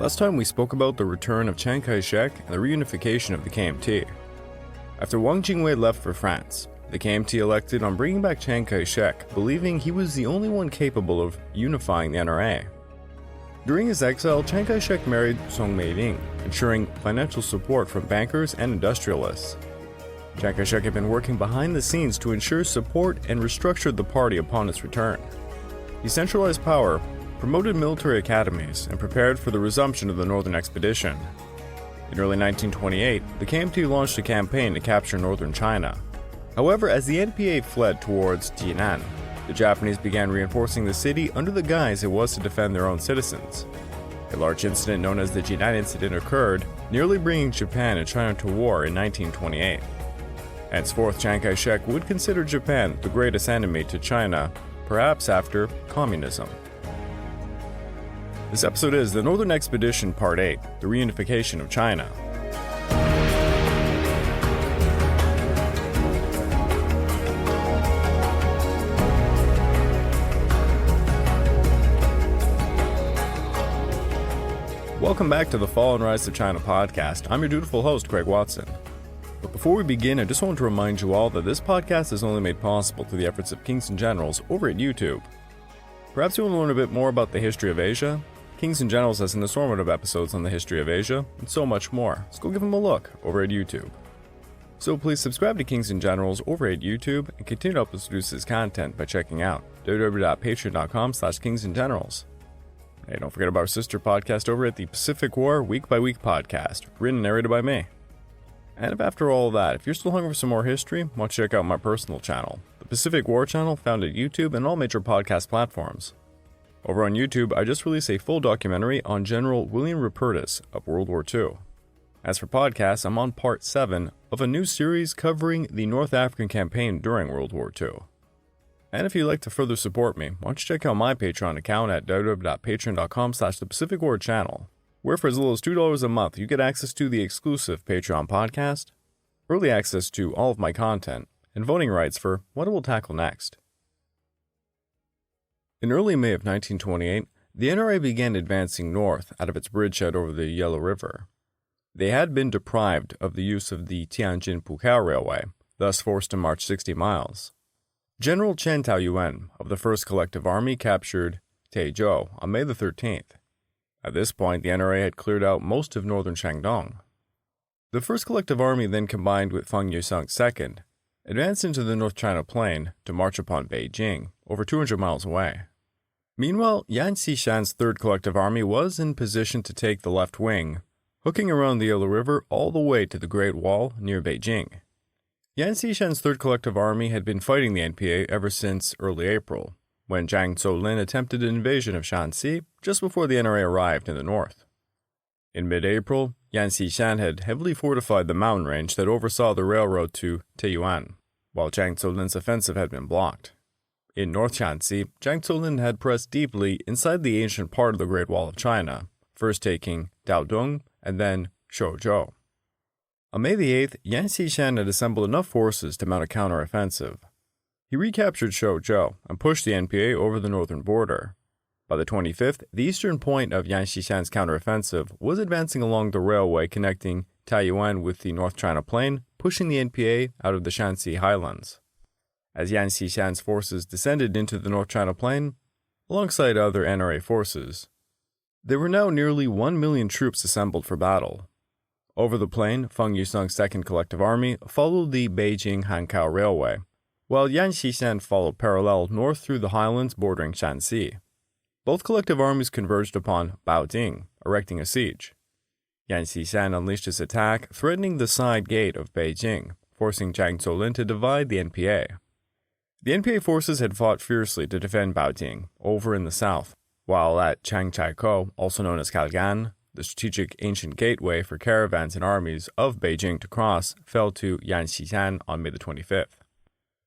Last time we spoke about the return of Chiang Kai-shek and the reunification of the KMT. After Wang Jingwei left for France, the KMT elected on bringing back Chiang Kai-shek, believing he was the only one capable of unifying the NRA. During his exile, Chiang Kai-shek married Song Mei-ling, ensuring financial support from bankers and industrialists. Chiang Kai-shek had been working behind the scenes to ensure support and restructured the party upon its return. He centralized power, promoted military academies, and prepared for the resumption of the Northern Expedition. In early 1928, the KMT launched a campaign to capture northern China. However, as the NPA fled towards Jinan, the Japanese began reinforcing the city under the guise it was to defend their own citizens. A large incident known as the Jinan Incident occurred, nearly bringing Japan and China to war in 1928. Henceforth, Chiang Kai-shek would consider Japan the greatest enemy to China, perhaps after communism. This episode is The Northern Expedition Part 8, The Reunification of China. Welcome back to the Fall and Rise of China podcast. I'm your dutiful host, Craig Watson. But before we begin, I just want to remind you all that this podcast is only made possible through the efforts of Kings and Generals over at YouTube. Perhaps you want to learn a bit more about the history of Asia? Kings and Generals has an assortment of episodes on the history of Asia, and so much more, so go give them a look over at YouTube. So please subscribe to Kings and Generals over at YouTube and continue to help us produce this content by checking out www.patreon.com/kingsandgenerals. Hey, don't forget about our sister podcast over at the Pacific War Week by Week podcast, written and narrated by me. And if after all of that, if you're still hungry for some more history, why don't you check out my personal channel, the Pacific War channel, found at YouTube and all major podcast platforms. Over on YouTube, I just released a full documentary on General William Rupertus of World War II. As for podcasts, I'm on part 7 of a new series covering the North African campaign during World War II. And if you'd like to further support me, why don't you check out my Patreon account at www.patreon.com/thepacificwarchannel, where for as little as $2 a month, you get access to the exclusive Patreon podcast, early access to all of my content, and voting rights for what it will tackle next. In early May of 1928, the NRA began advancing north out of its bridgehead over the Yellow River. They had been deprived of the use of the Tianjin-Pukou Railway, thus forced to march 60 miles. General Chen Taoyuan of the 1st Collective Army captured Taizhou on May the 13th. At this point, the NRA had cleared out most of northern Shandong. The 1st Collective Army then combined with Feng Yuxiang's 2nd, advanced into the North China Plain to march upon Beijing, over 200 miles away. Meanwhile, Yan Xishan's 3rd Collective Army was in position to take the left wing, hooking around the Yellow River all the way to the Great Wall near Beijing. Yan Xishan's 3rd Collective Army had been fighting the NPA ever since early April, when Jang Solin attempted an invasion of Shanxi just before the NRA arrived in the north. In mid-April, Yan Xishan had heavily fortified the mountain range that oversaw the railroad to Taiyuan, while Jang Solin's offensive had been blocked. In North Shanxi, Jang Solin had pressed deeply inside the ancient part of the Great Wall of China, first taking Daodong and then Shouzhou. On May the 8th, Yan Xishan had assembled enough forces to mount a counteroffensive. He recaptured Shouzhou and pushed the NPA over the northern border. By the 25th, the eastern point of Yan Xishan's counteroffensive was advancing along the railway connecting Taiyuan with the North China Plain, pushing the NPA out of the Shanxi highlands. As Yan Xishan's forces descended into the North China Plain, alongside other NRA forces, there were now nearly 1 million troops assembled for battle. Over the plain, Feng Yuxiang's 2nd Collective Army followed the Beijing-Hankou Railway, while Yan Xishan followed parallel north through the highlands bordering Shanxi. Both collective armies converged upon Baoding, erecting a siege. Yan Xishan unleashed his attack, threatening the side gate of Beijing, forcing Jang Solin to divide the NPA. The NPA forces had fought fiercely to defend Baoding, over in the south, while at Changchaikou, also known as Kalgan, the strategic ancient gateway for caravans and armies of Beijing to cross, fell to Yan Xishan on May the 25th.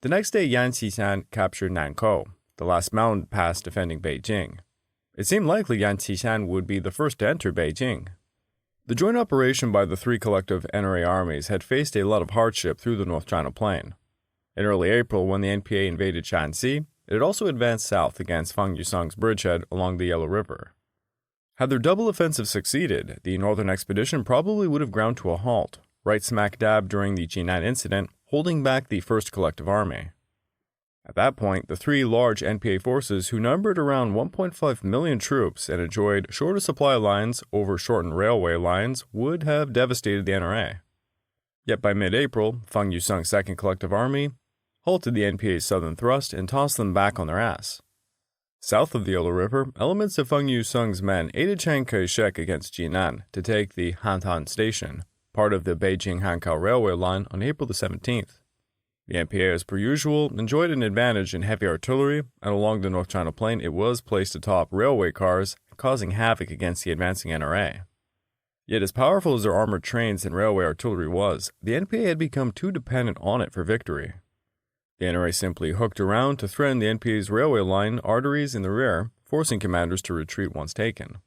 The next day, Yan Xishan captured Nankou, the last mountain pass defending Beijing. It seemed likely Yan Xishan would be the first to enter Beijing. The joint operation by the 3 collective NRA armies had faced a lot of hardship through the North China Plain. In early April, when the NPA invaded Shanxi, it had also advanced south against Feng Yuxiang's bridgehead along the Yellow River. Had their double offensive succeeded, the northern expedition probably would have ground to a halt, right smack dab during the Jinan incident, holding back the First Collective Army. At that point, the three large NPA forces, who numbered around 1.5 million troops and enjoyed shorter supply lines over shortened railway lines, would have devastated the NRA. Yet by mid-April, Feng Yusung's Second Collective Army halted the NPA's southern thrust and tossed them back on their ass. South of the Yellow River, elements of Feng Yusung's men aided Chiang Kai-shek against Jinan to take the Hantan Station, part of the Beijing-Hankow railway line, on April the 17th. The NPA, as per usual, enjoyed an advantage in heavy artillery, and along the North China Plain it was placed atop railway cars, causing havoc against the advancing NRA. Yet as powerful as their armored trains and railway artillery was, the NPA had become too dependent on it for victory. The NRA simply hooked around to threaten the NPA's railway line arteries in the rear, forcing commanders to retreat once taken.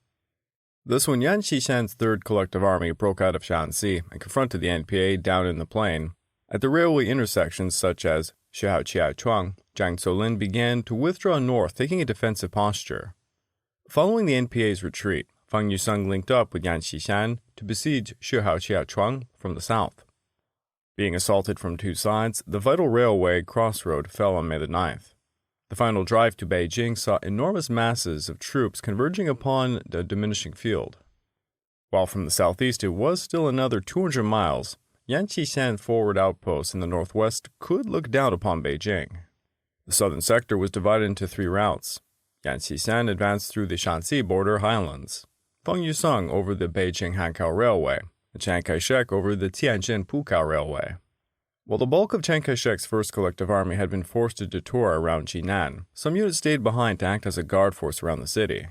Thus, when Yan Xishan's Third Collective Army broke out of Shanxi and confronted the NPA down in the plain, at the railway intersections such as Shihaoqiachuang, Jang Solin began to withdraw north, taking a defensive posture. Following the NPA's retreat, Feng Yusung linked up with Yan Xishan to besiege Shihaoqiachuang from the south. Being assaulted from two sides, the vital railway crossroad fell on May the 9th. The final drive to Beijing saw enormous masses of troops converging upon a diminishing field. While from the southeast it was still another 200 miles, Yan Xishan forward outposts in the northwest could look down upon Beijing. The southern sector was divided into three routes. Yan Xishan advanced through the Shanxi border highlands, Feng Yusung over the Beijing-Hankow Railway, and Chiang Kai-shek over the Tianjin-Pukow Railway. While the bulk of Chiang Kai-shek's First Collective Army had been forced to detour around Jinan, some units stayed behind to act as a guard force around the city.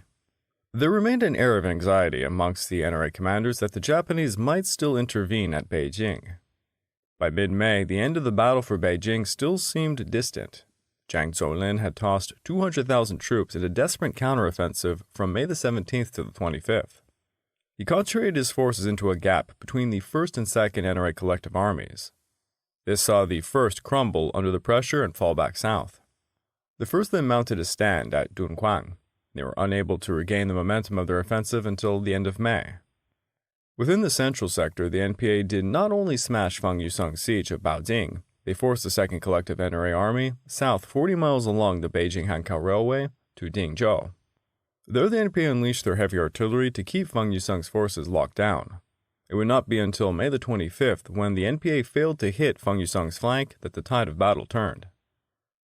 There remained an air of anxiety amongst the NRA commanders that the Japanese might still intervene at Beijing. By mid-May, the end of the battle for Beijing still seemed distant. Zhang Zuolin had tossed 200,000 troops in a desperate counteroffensive from May the 17th to the 25th. He concentrated his forces into a gap between the 1st and 2nd NRA collective armies. This saw the 1st crumble under the pressure and fall back south. The 1st then mounted a stand at Dunhuang. They were unable to regain the momentum of their offensive until the end of May. Within the central sector, the NPA did not only smash Feng Yusung's siege of Baoding, they forced the 2nd Collective NRA Army south 40 miles along the Beijing-Hankow Railway to Dingzhou. There, the NPA unleashed their heavy artillery to keep Feng Yusung's forces locked down. It would not be until May the 25th, when the NPA failed to hit Feng Yusung's flank, that the tide of battle turned.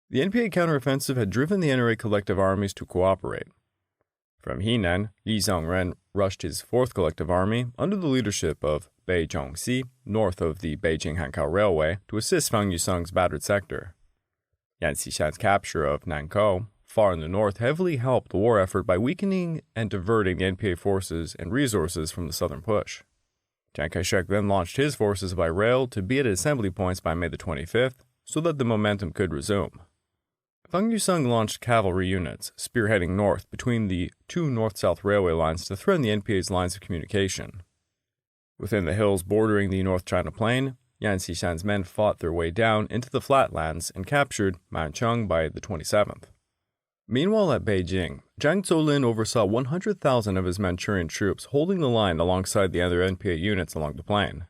The NPA counteroffensive had driven the NRA collective armies to cooperate. From Henan, Li Zhongren rushed his 4th Collective Army under the leadership of Bei Zhongxi north of the Beijing-Hankow Railway to assist Feng Yusung's battered sector. Yan Xishan's capture of Nankou, far in the north, heavily helped the war effort by weakening and diverting the NPA forces and resources from the southern push. Chiang Kai-shek then launched his forces by rail to be at assembly points by May the 25th so that the momentum could resume. Feng Yusung launched cavalry units, spearheading north between the two north-south railway lines to threaten the NPA's lines of communication. Within the hills bordering the North China Plain, Yan Xishan's men fought their way down into the flatlands and captured Manchuria by the 27th. Meanwhile at Beijing, Jang Solin oversaw 100,000 of his Manchurian troops holding the line alongside the other NPA units along the plain.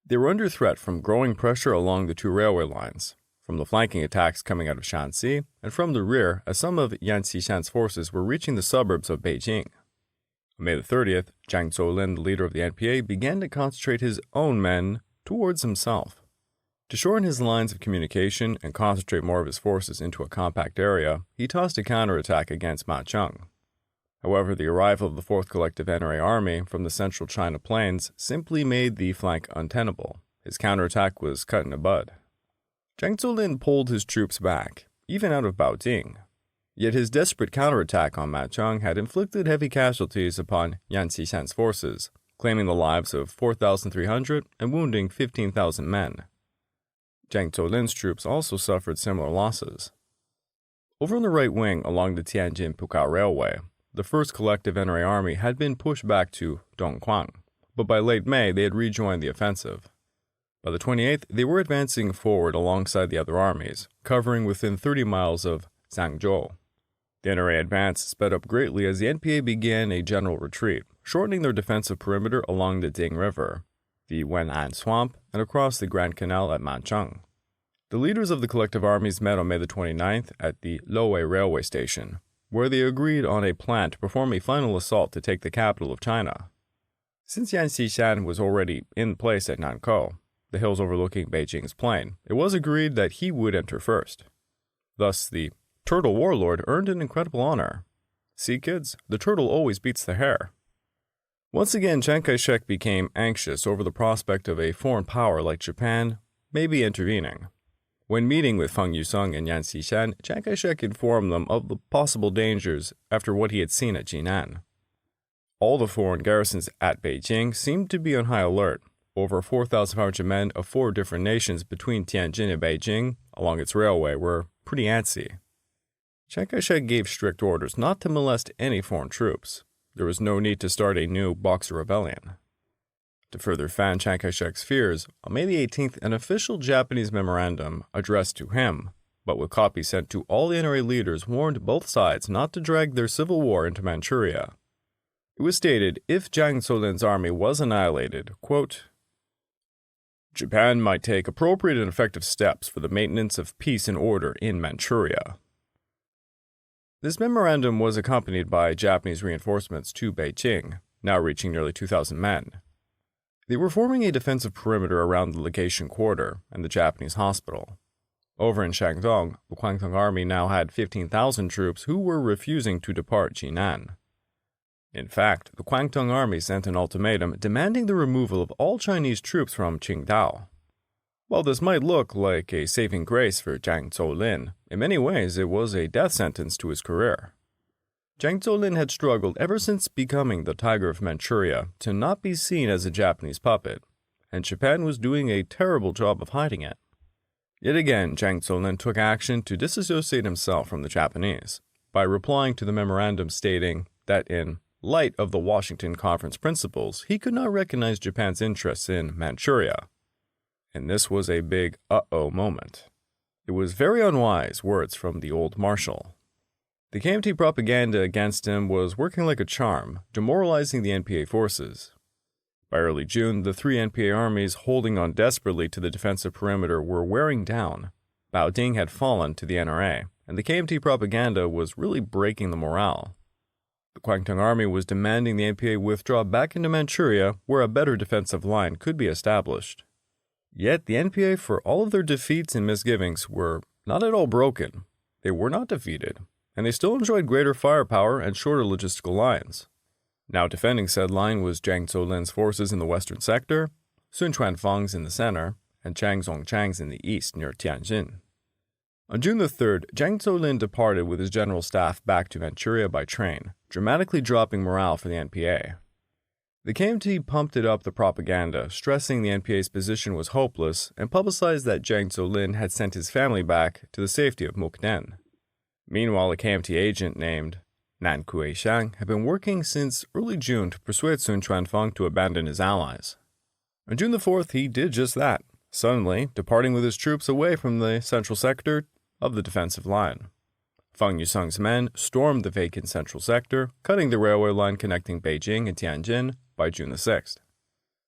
They were under threat from growing pressure along the two railway lines, from the flanking attacks coming out of Shanxi, and from the rear as some of Yan Xishan's forces were reaching the suburbs of Beijing. On May the 30th, Zhang Zuolin, the leader of the NPA, began to concentrate his own men towards himself. To shorten his lines of communication and concentrate more of his forces into a compact area, he tossed a counterattack against Manchuria. However, the arrival of the 4th Collective NRA Army from the central China Plains simply made the flank untenable. His counterattack was cut in the bud. Zhang Zuolin pulled his troops back, even out of Baoding. Yet his desperate counterattack on Manchuria had inflicted heavy casualties upon Yan Xishan's forces, claiming the lives of 4,300 and wounding 15,000 men. Zhang Zuolin's troops also suffered similar losses. Over on the right wing along the Tianjin-Pukow Railway, the 1st Collective NRA Army had been pushed back to Donghuang, but by late May they had rejoined the offensive. By the 28th, they were advancing forward alongside the other armies, covering within 30 miles of Zhangzhou. The NRA advance sped up greatly as the NPA began a general retreat, shortening their defensive perimeter along the Ding River, the Wen'an Swamp, and across the Grand Canal at Mancheng. The leaders of the collective armies met on May the 29th at the Loei railway station, where they agreed on a plan to perform a final assault to take the capital of China. Since Yan Xishan was already in place at Nankou, the hills overlooking Beijing's plain, it was agreed that he would enter first. Thus, the turtle warlord earned an incredible honor. See, kids, the turtle always beats the hare. Once again, Chiang Kai-shek became anxious over the prospect of a foreign power like Japan maybe intervening. When meeting with Feng Yusung and Yan Xishan, Chiang Kai-shek informed them of the possible dangers after what he had seen at Jinan. All the foreign garrisons at Beijing seemed to be on high alert. Over 4,500 men of 4 different nations between Tianjin and Beijing along its railway were pretty antsy. Chiang Kai-shek gave strict orders not to molest any foreign troops. There was no need to start a new Boxer rebellion. To further fan Chiang Kai-shek's fears, on May the 18th, an official Japanese memorandum addressed to him, but with copies sent to all the NRA leaders, warned both sides not to drag their civil war into Manchuria. It was stated if Jang Solin's army was annihilated, quote, Japan might take appropriate and effective steps for the maintenance of peace and order in Manchuria. This memorandum was accompanied by Japanese reinforcements to Beijing, now reaching nearly 2,000 men. They were forming a defensive perimeter around the legation quarter and the Japanese hospital. Over in Shandong, the Guangdong Army now had 15,000 troops who were refusing to depart Jinan. In fact, the Guangdong Army sent an ultimatum demanding the removal of all Chinese troops from Qingdao. While this might look like a saving grace for Zhang Zuolin, in many ways it was a death sentence to his career. Zhang Solin had struggled ever since becoming the Tiger of Manchuria to not be seen as a Japanese puppet, and Japan was doing a terrible job of hiding it. Yet again, Zhang Solin took action to disassociate himself from the Japanese, by replying to the memorandum stating that in light of the Washington Conference principles, he could not recognize Japan's interests in Manchuria. And this was a big uh-oh moment. It was very unwise words from the old marshal. The KMT propaganda against him was working like a charm, demoralizing the NPA forces. By early June, the 3 NPA armies holding on desperately to the defensive perimeter were wearing down. Baoding had fallen to the NRA, and the KMT propaganda was really breaking the morale. The Guangdong Army was demanding the NPA withdraw back into Manchuria, where a better defensive line could be established. Yet the NPA, for all of their defeats and misgivings, were not at all broken. They were not defeated, and they still enjoyed greater firepower and shorter logistical lines. Now defending said line was Zhang Zuolin's forces in the western sector, Sun Chuanfang's in the center, and Chang Zongchang's in the east near Tianjin. On June the 3rd, Zhang Zuolin departed with his general staff back to Manchuria by train, dramatically dropping morale for the NPA. The KMT pumped it up the propaganda, stressing the NPA's position was hopeless, and publicized that Zhang Zuolin had sent his family back to the safety of Mukden. Meanwhile, a KMT agent named Nan Kuei-shang had been working since early June to persuade Sun Chuanfang to abandon his allies. On June the 4th, he did just that, suddenly departing with his troops away from the central sector of the defensive line. Feng Yusung's men stormed the vacant central sector, cutting the railway line connecting Beijing and Tianjin by June the 6th.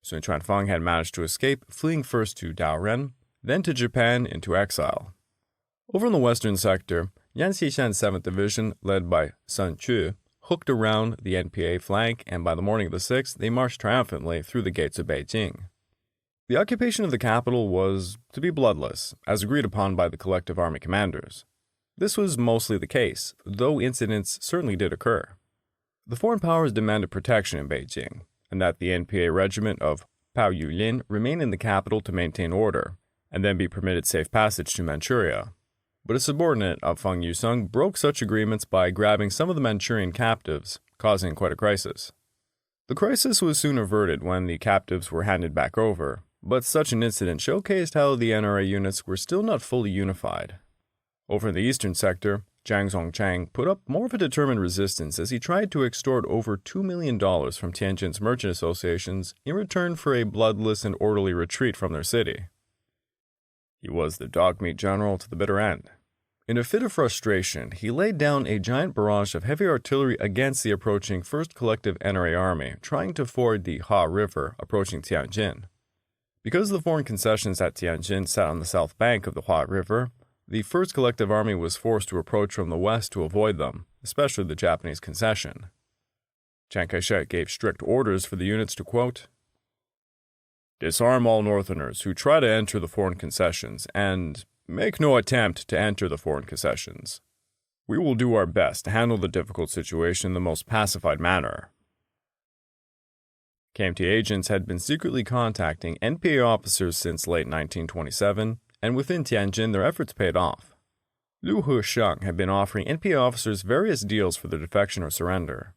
Sun Chuanfang had managed to escape, fleeing first to Daoren, then to Japan into exile. Over in the western sector, Yan Xishan's 7th Division, led by Sun Chu, hooked around the NPA flank, and by the morning of the 6th, they marched triumphantly through the gates of Beijing. The occupation of the capital was to be bloodless, as agreed upon by the collective army commanders. This was mostly the case, though incidents certainly did occur. The foreign powers demanded protection in Beijing, and that the NPA regiment of Pao Yulin remain in the capital to maintain order, and then be permitted safe passage to Manchuria. But a subordinate of Feng Yusung broke such agreements by grabbing some of the Manchurian captives, causing quite a crisis. The crisis was soon averted when the captives were handed back over, but such an incident showcased how the NRA units were still not fully unified. Over in the eastern sector, Zhang Zongchang put up more of a determined resistance as he tried to extort over $2 million from Tianjin's merchant associations in return for a bloodless and orderly retreat from their city. He was the dog-meat general to the bitter end. In a fit of frustration, he laid down a giant barrage of heavy artillery against the approaching 1st Collective NRA Army, trying to ford the Ha River approaching Tianjin. Because the foreign concessions at Tianjin sat on the south bank of the Ha River, the 1st Collective Army was forced to approach from the west to avoid them, especially the Japanese concession. Chiang Kai-shek gave strict orders for the units to, quote, "Disarm all Northerners who try to enter the foreign concessions and make no attempt to enter the foreign concessions. We will do our best to handle the difficult situation in the most pacified manner." KMT agents had been secretly contacting NPA officers since late 1927, and within Tianjin their efforts paid off. Liu Heshang had been offering NPA officers various deals for their defection or surrender.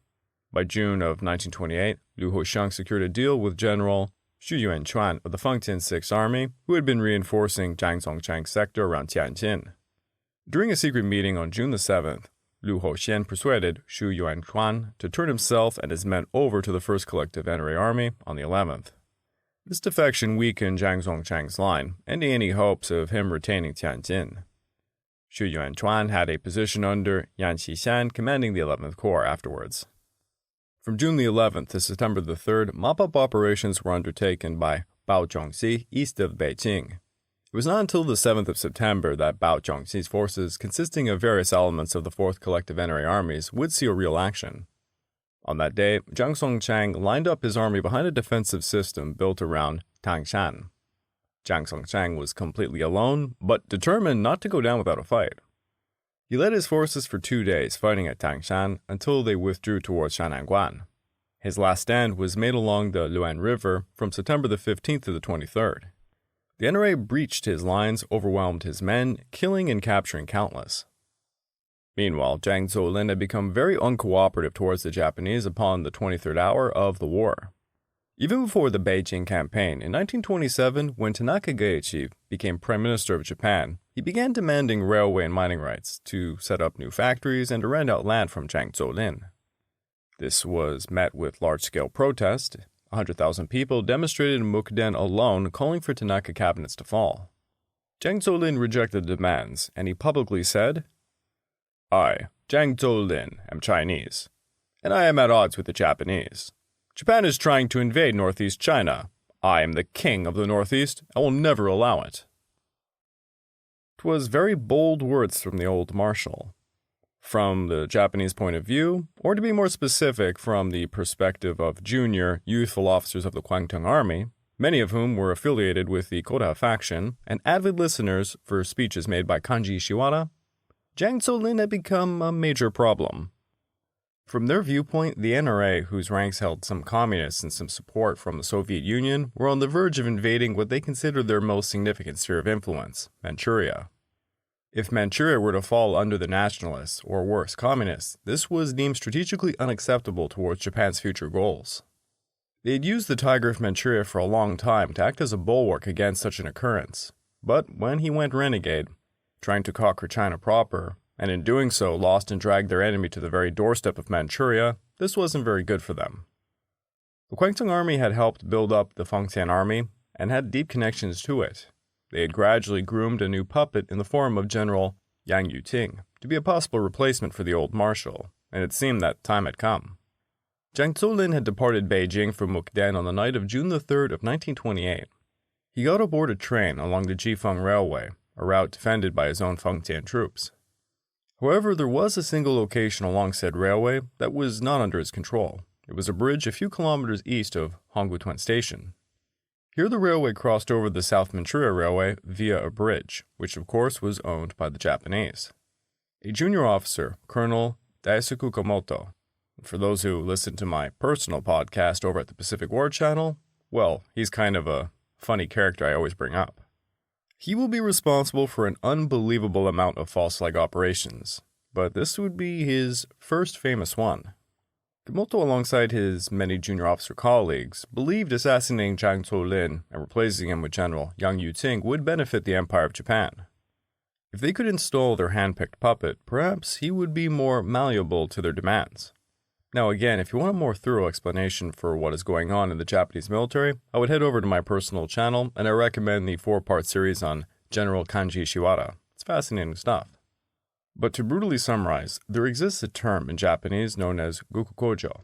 By June of 1928, Liu Heshang secured a deal with General Xu Yuanchuan of the Fengtian Sixth Army, who had been reinforcing Zhang Zongchang's sector around Tianjin. During a secret meeting on June the 7th, Liu Hoxian persuaded Xu Yuanchuan to turn himself and his men over to the 1st Collective NRA Army on the 11th. This defection weakened Zhang Zongchang's line, ending any hopes of him retaining Tianjin. Xu Yuanchuan had a position under Yan Xishan commanding the 11th Corps afterwards. From June the 11th to September the 3rd, mop-up operations were undertaken by Bao Zhongxi east of Beijing. It was not until the 7th of September that Bao Zhongxi's forces, consisting of various elements of the 4th Collective NRA armies, would see real action. On that day, Zhang Songchang lined up his army behind a defensive system built around Tangshan. Zhang Songchang was completely alone, but determined not to go down without a fight. He led his forces for 2 days fighting at Tangshan until they withdrew towards Shananguan. His last stand was made along the Luan River from September the 15th to the 23rd. The NRA breached his lines, overwhelmed his men, killing and capturing countless. Meanwhile, Jang Solin had become very uncooperative towards the Japanese upon the 23rd hour of the war. Even before the Beijing campaign, in 1927, when Tanaka Geichi became Prime Minister of Japan, he began demanding railway and mining rights to set up new factories and to rent out land from Zhang Zuolin. This was met with large-scale protest. 100,000 people demonstrated in Mukden alone, calling for Tanaka cabinets to fall. Jang Solin rejected the demands, and he publicly said, "I, Zhang Zuolin, am Chinese, and I am at odds with the Japanese. Japan is trying to invade Northeast China. I am the king of the Northeast and will never allow it." 'Twas very bold words from the old marshal. From the Japanese point of view, or to be more specific, from the perspective of junior, youthful officers of the Guangdong Army, many of whom were affiliated with the Koda faction and avid listeners for speeches made by Kanji Shiwada, Zhang Solin had become a major problem. From their viewpoint, the NRA, whose ranks held some communists and some support from the Soviet Union, were on the verge of invading what they considered their most significant sphere of influence, Manchuria. If Manchuria were to fall under the nationalists, or worse, communists, this was deemed strategically unacceptable towards Japan's future goals. They had used the Tiger of Manchuria for a long time to act as a bulwark against such an occurrence, but when he went renegade, trying to conquer China proper, and in doing so lost and dragged their enemy to the very doorstep of Manchuria, this wasn't very good for them. The Guangdong Army had helped build up the Fengtian Army and had deep connections to it. They had gradually groomed a new puppet in the form of General Yang Yuting to be a possible replacement for the old marshal, and it seemed that time had come. Zhang Zuolin had departed Beijing from Mukden on the night of June the 3rd of 1928. He got aboard a train along the Jifeng Railway, a route defended by his own Fengtian troops. However, there was a single location along said railway that was not under his control. It was a bridge a few kilometers east of Honggutuan Station. Here the railway crossed over the South Manchuria Railway via a bridge, which of course was owned by the Japanese. A junior officer, Colonel Daisuke Komoto, for those who listen to my personal podcast over at the Pacific War Channel, well, he's kind of a funny character I always bring up. He will be responsible for an unbelievable amount of false flag operations, but this would be his first famous one. Komoto, alongside his many junior officer colleagues, believed assassinating Zhang Zuolin and replacing him with General Yang Yuting would benefit the Empire of Japan. If they could install their hand-picked puppet, perhaps he would be more malleable to their demands. Now again, if you want a more thorough explanation for what is going on in the Japanese military, I would head over to my personal channel, and I recommend the 4-part series on General Kanji Shiwada. It's fascinating stuff. But to brutally summarize, there exists a term in Japanese known as gokukojo.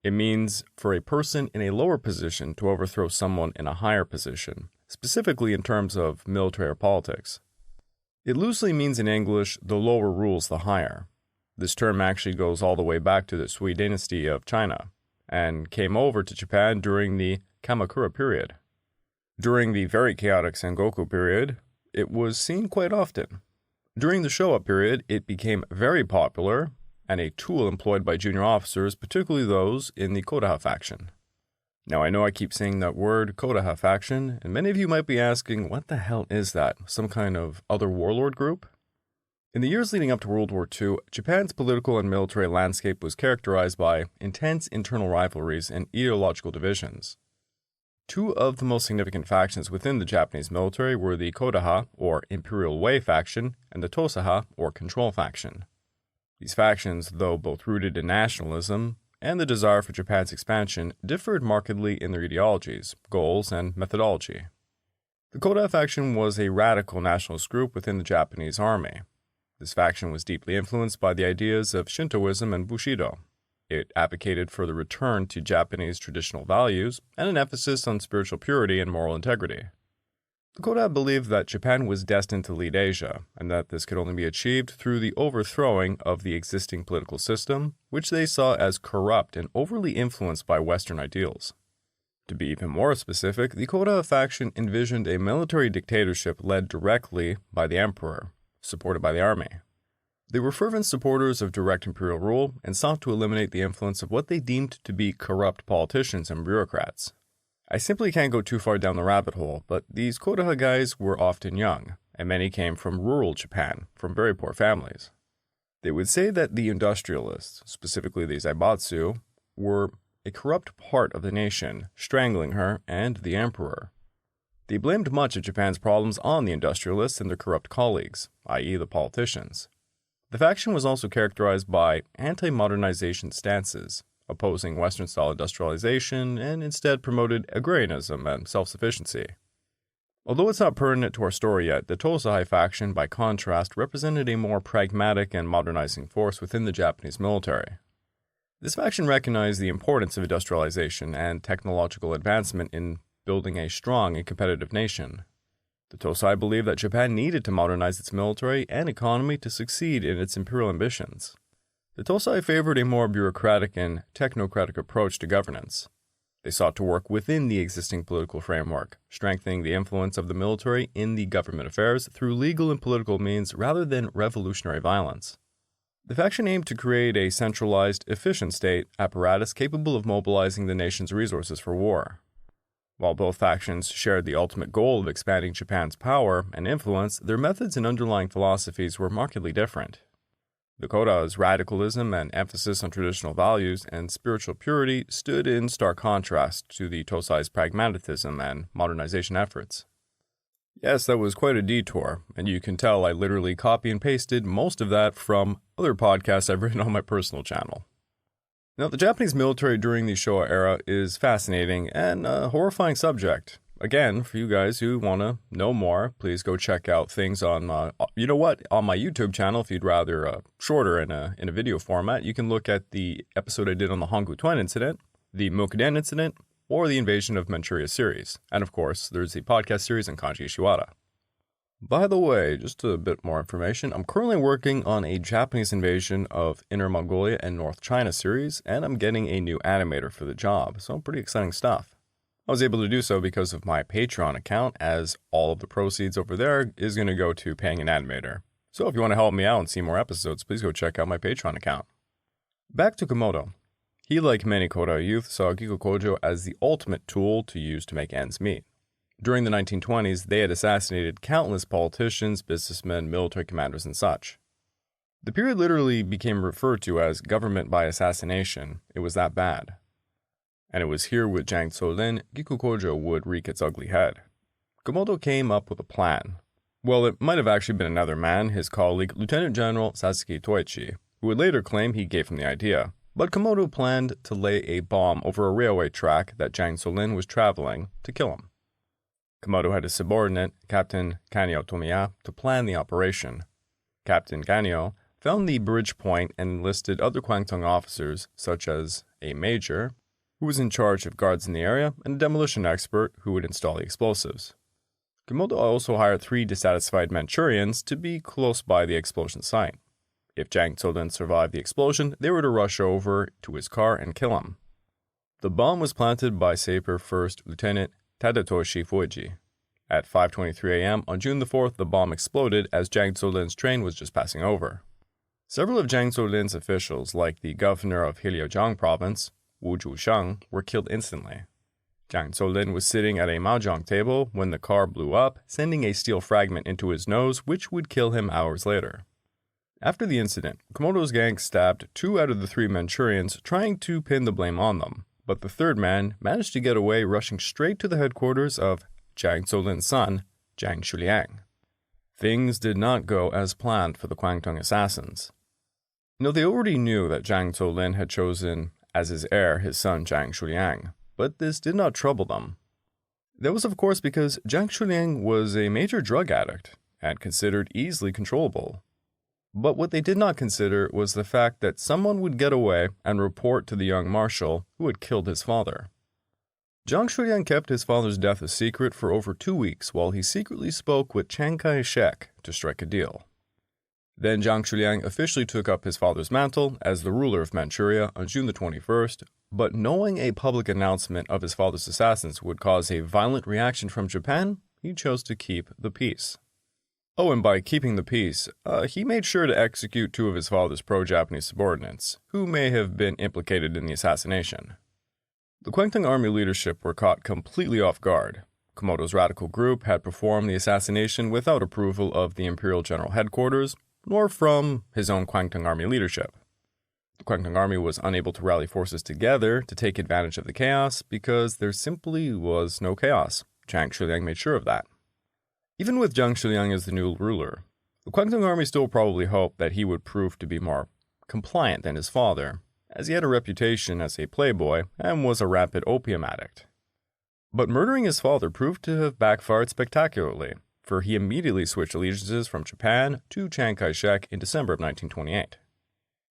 It means for a person in a lower position to overthrow someone in a higher position, specifically in terms of military or politics. It loosely means in English, the lower rules the higher. This term actually goes all the way back to the Sui dynasty of China, and came over to Japan during the Kamakura period. During the very chaotic Sengoku period, it was seen quite often. During the Showa period, it became very popular and a tool employed by junior officers, particularly those in the Kodaha faction. Now, I know I keep saying that word, Kodaha faction, and many of you might be asking, what the hell is that? Some kind of other warlord group? In the years leading up to World War II, Japan's political and military landscape was characterized by intense internal rivalries and ideological divisions. Two of the most significant factions within the Japanese military were the Kodaha, or Imperial Way faction, and the Tosaha, or Control faction. These factions, though both rooted in nationalism and the desire for Japan's expansion, differed markedly in their ideologies, goals, and methodology. The Kodaha faction was a radical nationalist group within the Japanese army. This faction was deeply influenced by the ideas of Shintoism and Bushido. It advocated for the return to Japanese traditional values and an emphasis on spiritual purity and moral integrity. The Kodaha believed that Japan was destined to lead Asia, and that this could only be achieved through the overthrowing of the existing political system, which they saw as corrupt and overly influenced by Western ideals. To be even more specific, the Kodaha faction envisioned a military dictatorship led directly by the emperor, supported by the army. They were fervent supporters of direct imperial rule and sought to eliminate the influence of what they deemed to be corrupt politicians and bureaucrats. I simply can't go too far down the rabbit hole, but these Kodaha guys were often young, and many came from rural Japan, from very poor families. They would say that the industrialists, specifically the Zaibatsu, were a corrupt part of the nation, strangling her and the emperor. They blamed much of Japan's problems on the industrialists and their corrupt colleagues, i.e. the politicians. The faction was also characterized by anti-modernization stances, opposing Western-style industrialization, and instead promoted agrarianism and self-sufficiency. Although it's not pertinent to our story yet, the Tosai faction, by contrast, represented a more pragmatic and modernizing force within the Japanese military. This faction recognized the importance of industrialization and technological advancement in building a strong and competitive nation. The Tosai believed that Japan needed to modernize its military and economy to succeed in its imperial ambitions. The Tosai favored a more bureaucratic and technocratic approach to governance. They sought to work within the existing political framework, strengthening the influence of the military in the government affairs through legal and political means rather than revolutionary violence. The faction aimed to create a centralized, efficient state apparatus capable of mobilizing the nation's resources for war. While both factions shared the ultimate goal of expanding Japan's power and influence, their methods and underlying philosophies were markedly different. The Kodaha's radicalism and emphasis on traditional values and spiritual purity stood in stark contrast to the Tosai's pragmatism and modernization efforts. Yes, that was quite a detour, and you can tell I literally copy and pasted most of that from other podcasts I've written on my personal channel. Now, the Japanese military during the Showa era is fascinating and a horrifying subject. Again, for you guys who want to know more, please go check out things on, on my YouTube channel. If you'd rather shorter in a video format, you can look at the episode I did on the Honggu-Tuen incident, the Mukden incident, or the invasion of Manchuria series. And of course, there's the podcast series on Kanji Ishiwara. By the way, just a bit more information, I'm currently working on a Japanese invasion of Inner Mongolia and North China series, and I'm getting a new animator for the job, so pretty exciting stuff. I was able to do so because of my Patreon account, as all of the proceeds over there is going to go to paying an animator. So if you want to help me out and see more episodes, please go check out my Patreon account. Back to Komodo. He, like many Kodaha youth, saw Gikukojo as the ultimate tool to use to make ends meet. During the 1920s, they had assassinated countless politicians, businessmen, military commanders, and such. The period literally became referred to as government by assassination. It was that bad. And it was here with Jang Solin, Gikukojo would wreak its ugly head. Komodo came up with a plan. Well, it might have actually been another man, his colleague, Lieutenant General Sasuke Toichi, who would later claim he gave him the idea. But Komodo planned to lay a bomb over a railway track that Jang Solin was traveling to kill him. Komodo had his subordinate, Captain Kanyo Tomiya, to plan the operation. Captain Kanyo found the bridge point and enlisted other Guangdong officers, such as a major, who was in charge of guards in the area, and a demolition expert who would install the explosives. Komodo also hired 3 dissatisfied Manchurians to be close by the explosion site. If Jang Solin survived the explosion, they were to rush over to his car and kill him. The bomb was planted by Saper 1st Lieutenant Tadatoshi Fuji. At 5:23 a.m. on June the 4th, the bomb exploded as Jang Solin's train was just passing over. Several of Jang Solin's officials, like the governor of Heilongjiang province, Wu Zhusheng, were killed instantly. Jang Solin was sitting at a mahjong table when the car blew up, sending a steel fragment into his nose, which would kill him hours later. After the incident, Komodo's gang stabbed 2 out of the 3 Manchurians, trying to pin the blame on them, but the 3rd man managed to get away, rushing straight to the headquarters of Jang Solin's son, Zhang Zuolin. Things did not go as planned for the Guangdong assassins. They already knew that Zhang Zuolin had chosen as his heir his son Zhang Zuolin, but this did not trouble them. That was of course because Zhang Zuolin was a major drug addict and considered easily controllable. But what they did not consider was the fact that someone would get away and report to the young marshal who had killed his father. Zhang Zuolin kept his father's death a secret for over 2 weeks while he secretly spoke with Chiang Kai-shek to strike a deal. Then Zhang Zuolin officially took up his father's mantle as the ruler of Manchuria on June the 21st, but knowing a public announcement of his father's assassins would cause a violent reaction from Japan, he chose to keep the peace. Oh, and by keeping the peace, he made sure to execute 2 of his father's pro-Japanese subordinates, who may have been implicated in the assassination. The Guangdong Army leadership were caught completely off guard. Komodo's radical group had performed the assassination without approval of the Imperial General Headquarters, nor from his own Guangdong Army leadership. The Guangdong Army was unable to rally forces together to take advantage of the chaos because there simply was no chaos. Zhang Zuolin made sure of that. Even with Zhang Zuolin as the new ruler, the Guangdong Army still probably hoped that he would prove to be more compliant than his father, as he had a reputation as a playboy and was a rapid opium addict. But murdering his father proved to have backfired spectacularly, for he immediately switched allegiances from Japan to Chiang Kai-shek in December of 1928.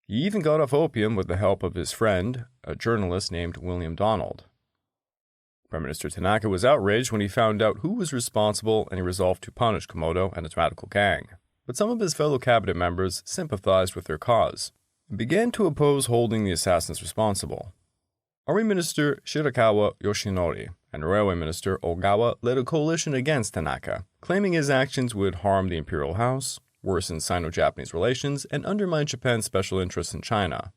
He even got off opium with the help of his friend, a journalist named William Donald. Prime Minister Tanaka was outraged when he found out who was responsible, and he resolved to punish Komodo and his radical gang. But some of his fellow cabinet members sympathized with their cause and began to oppose holding the assassins responsible. Army Minister Shirakawa Yoshinori and Railway Minister Ogawa led a coalition against Tanaka, claiming his actions would harm the imperial house, worsen Sino-Japanese relations, and undermine Japan's special interests in China.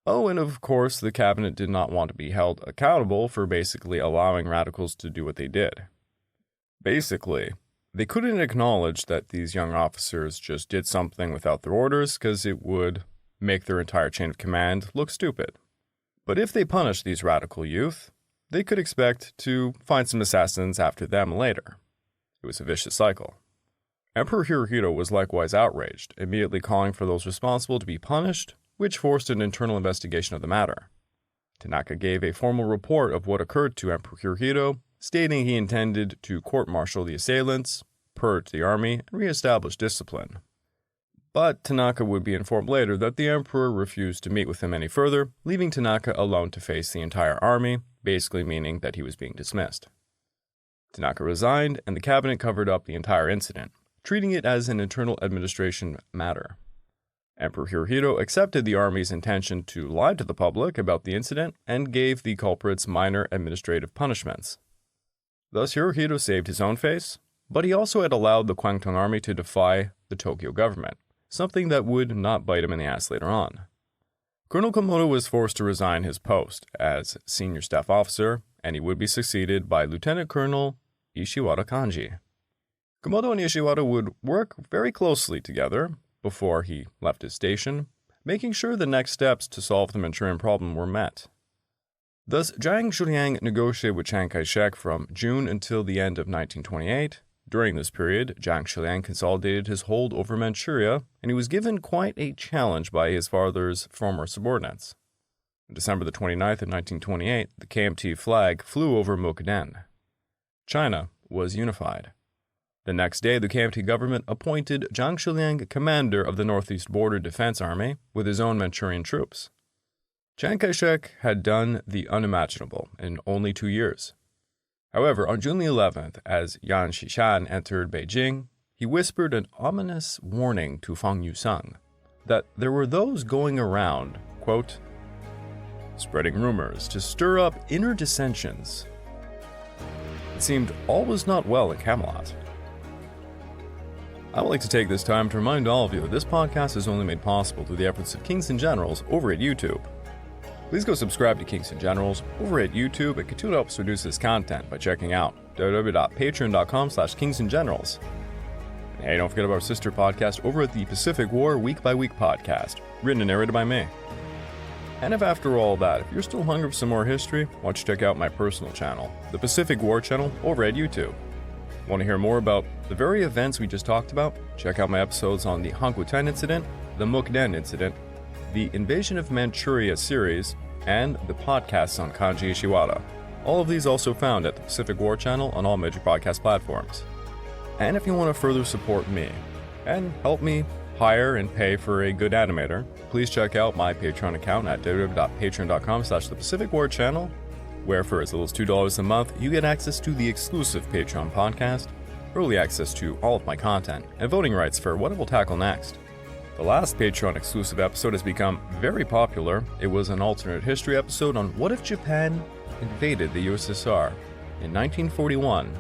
Oh, and of course, the cabinet did not want to be held accountable for basically allowing radicals to do what they did. Basically, they couldn't acknowledge that these young officers just did something without their orders because it would make their entire chain of command look stupid. But if they punished these radical youth, they could expect to find some assassins after them later. It was a vicious cycle. Emperor Hirohito was likewise outraged, immediately calling for those responsible to be punished, which forced an internal investigation of the matter. Tanaka gave a formal report of what occurred to Emperor Hirohito, stating he intended to court-martial the assailants, purge the army, and re-establish discipline. But Tanaka would be informed later that the emperor refused to meet with him any further, leaving Tanaka alone to face the entire army, basically meaning that he was being dismissed. Tanaka resigned, and the cabinet covered up the entire incident, treating it as an internal administration matter. Emperor Hirohito accepted the army's intention to lie to the public about the incident and gave the culprits minor administrative punishments. Thus, Hirohito saved his own face, but he also had allowed the Guangdong Army to defy the Tokyo government, something that would not bite him in the ass later on. Colonel Komodo was forced to resign his post as senior staff officer, and he would be succeeded by Lieutenant Colonel Ishiwara Kanji. Komodo and Ishiwara would work very closely together before he left his station, making sure the next steps to solve the Manchurian problem were met. Thus, Zhang Zuolin negotiated with Chiang Kai-shek from June until the end of 1928. During this period, Zhang Zuolin consolidated his hold over Manchuria, and he was given quite a challenge by his father's former subordinates. On December the 29th of 1928, the KMT flag flew over Mukden. China was unified. The next day, the KMT government appointed Zhang Zuolin commander of the Northeast Border Defense Army with his own Manchurian troops. Chiang Kai-shek had done the unimaginable in only 2 years. However, on June 11th, as Yan Xishan entered Beijing, he whispered an ominous warning to Fang Yusang that there were those going around, quote, spreading rumors to stir up inner dissensions. It seemed all was not well in Camelot. I would like to take this time to remind all of you that this podcast is only made possible through the efforts of Kings and Generals over at YouTube. Please go subscribe to Kings and Generals over at YouTube and continue to help us produce this content by checking out www.patreon.com/kingsandgenerals. And hey, don't forget about our sister podcast over at the Pacific War Week by Week podcast, written and narrated by me. And if after all that, if you're still hungry for some more history, why don't you check out my personal channel, the Pacific War channel over at YouTube. Want to hear more about the very events we just talked about? Check out my episodes on the Hanguoten incident, the Mukden incident, the Invasion of Manchuria series, and the podcasts on Kanji Ishiwara. All of these also found at the Pacific War channel on all major podcast platforms. And if you want to further support me and help me hire and pay for a good animator, please check out my Patreon account at www.patreon.com/thepacificwarchannel, where for as little as $2 a month, you get access to the exclusive Patreon podcast, early access to all of my content, and voting rights for what I will tackle next. The last Patreon exclusive episode has become very popular. It was an alternate history episode on what if Japan invaded the USSR in 1941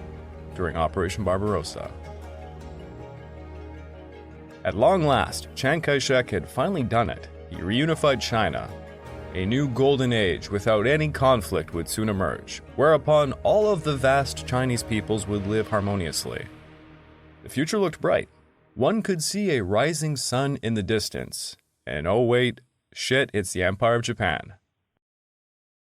during Operation Barbarossa. At long last, Chiang Kai-shek had finally done it. He reunified China. A new golden age without any conflict would soon emerge, whereupon all of the vast Chinese peoples would live harmoniously. The future looked bright. One could see a rising sun in the distance. And oh wait, shit, it's the Empire of Japan.